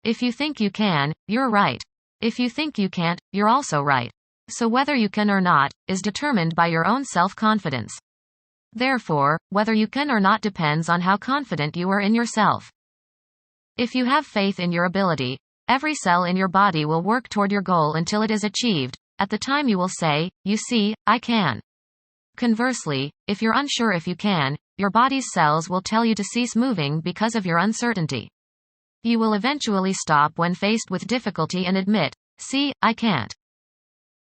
If you think you can, you're right. If you think you can't, you're also right. So whether you can or not, is determined by your own self-confidence. Therefore, whether you can or not depends on how confident you are in yourself. If you have faith in your ability, every cell in your body will work toward your goal until it is achieved. At the time you will say, "You see, I can." Conversely, if you're unsure if you can, your body's cells will tell you to cease moving because of your uncertainty. You will eventually stop when faced with difficulty and admit, "See, I can't."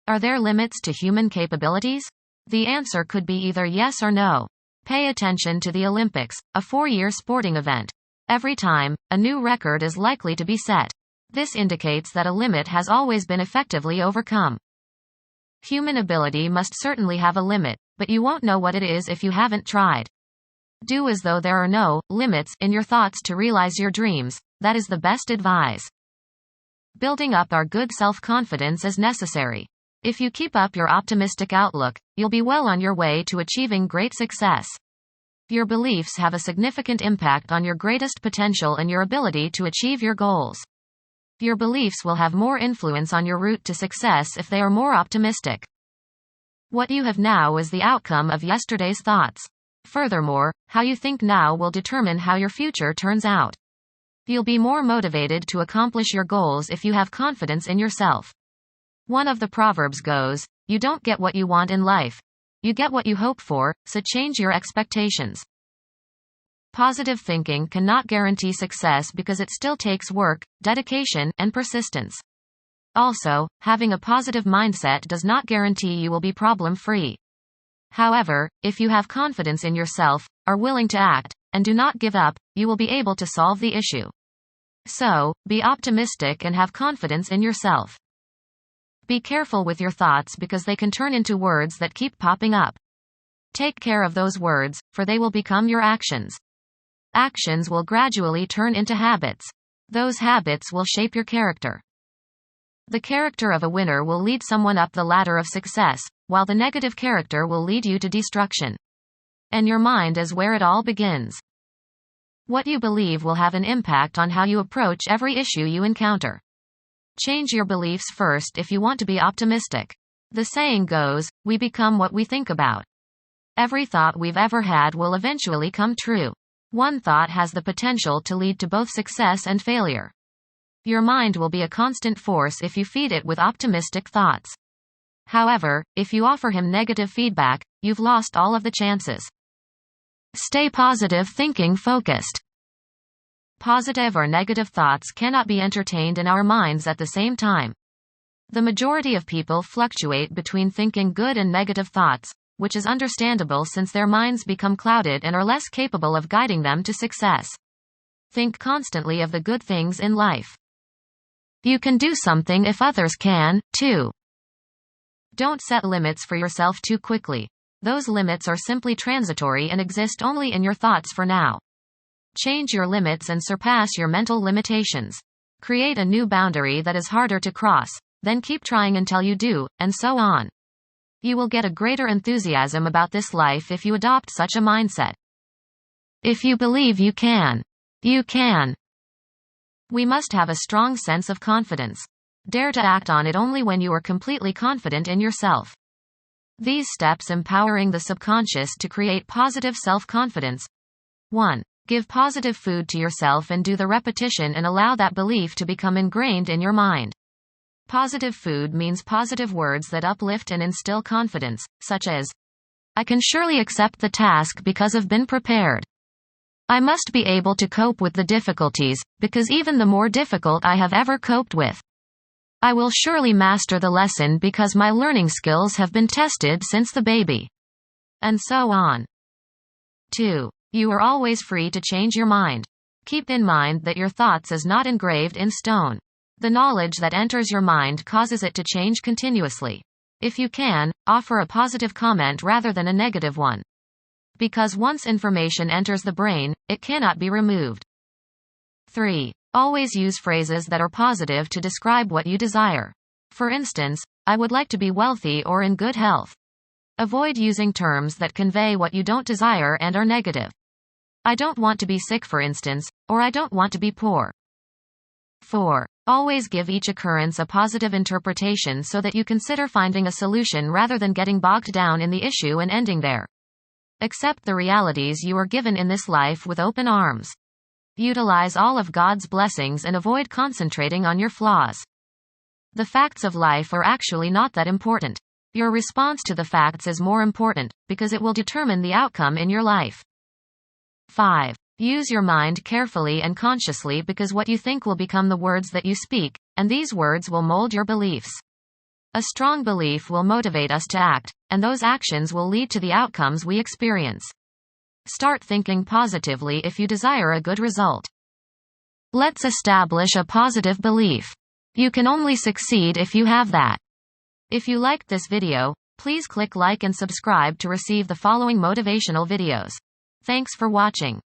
Are there limits to human capabilities? The answer could be either yes or no. Pay attention to the Olympics, a 4-year sporting event. Every time, a new record is likely to be set. This indicates that a limit has always been effectively overcome. Human ability must certainly have a limit, but you won't know what it is if you haven't tried. Do as though there are no limits in your thoughts to realize your dreams. That is the best advice. Building up our good self-confidence is necessary. If you keep up your optimistic outlook, you'll be well on your way to achieving great success. Your beliefs have a significant impact on your greatest potential and your ability to achieve your goals. Your beliefs will have more influence on your route to success if they are more optimistic. What you have now is the outcome of yesterday's thoughts. Furthermore, how you think now will determine how your future turns out. You'll be more motivated to accomplish your goals if you have confidence in yourself. One of the proverbs goes, "You don't get what you want in life. You get what you hope for, so change your expectations." Positive thinking cannot guarantee success because it still takes work, dedication, and persistence. Also, having a positive mindset does not guarantee you will be problem-free. However, if you have confidence in yourself, are willing to act, and do not give up, you will be able to solve the issue. So, be optimistic and have confidence in yourself. Be careful with your thoughts because they can turn into words that keep popping up. Take care of those words, for they will become your actions. Actions will gradually turn into habits. Those habits will shape your character. The character of a winner will lead someone up the ladder of success, while the negative character will lead you to destruction. And your mind is where it all begins. What you believe will have an impact on how you approach every issue you encounter. Change your beliefs first if you want to be optimistic. The saying goes, "We become what we think about." Every thought we've ever had will eventually come true. One thought has the potential to lead to both success and failure. Your mind will be a constant force if you feed it with optimistic thoughts. However, if you offer him negative feedback, you've lost all of the chances. Stay positive thinking focused. Positive or negative thoughts cannot be entertained in our minds at the same time. The majority of people fluctuate between thinking good and negative thoughts, which is understandable since their minds become clouded and are less capable of guiding them to success. Think constantly of the good things in life. You can do something if others can, too. Don't set limits for yourself too quickly. Those limits are simply transitory and exist only in your thoughts for now. Change your limits and surpass your mental limitations. Create a new boundary that is harder to cross, then keep trying until you do, and so on. You will get a greater enthusiasm about this life if you adopt such a mindset. If you believe you can, you can. We must have a strong sense of confidence. Dare to act on it only when you are completely confident in yourself. These steps empowering the subconscious to create positive self-confidence. 1. Give positive food to yourself and do the repetition and allow that belief to become ingrained in your mind. Positive food means positive words that uplift and instill confidence, such as, "I can surely accept the task because I've been prepared. I must be able to cope with the difficulties, because even the more difficult I have ever coped with. I will surely master the lesson because my learning skills have been tested since the baby." And so on. 2. You are always free to change your mind. Keep in mind that your thoughts is not engraved in stone. The knowledge that enters your mind causes it to change continuously. If you can, offer a positive comment rather than a negative one. Because once information enters the brain, it cannot be removed. 3. Always use phrases that are positive to describe what you desire. For instance, "I would like to be wealthy or in good health." Avoid using terms that convey what you don't desire and are negative. "I don't want to be sick," for instance, or "I don't want to be poor." 4. Always give each occurrence a positive interpretation so that you consider finding a solution rather than getting bogged down in the issue and ending there. Accept the realities you are given in this life with open arms. Utilize all of God's blessings and avoid concentrating on your flaws. The facts of life are actually not that important. Your response to the facts is more important, because it will determine the outcome in your life. 5. Use your mind carefully and consciously, because what you think will become the words that you speak, and these words will mold your beliefs. A strong belief will motivate us to act, and those actions will lead to the outcomes we experience. Start thinking positively if you desire a good result. Let's establish a positive belief. You can only succeed if you have that. If you liked this video, please click like and subscribe to receive the following motivational videos. Thanks for watching.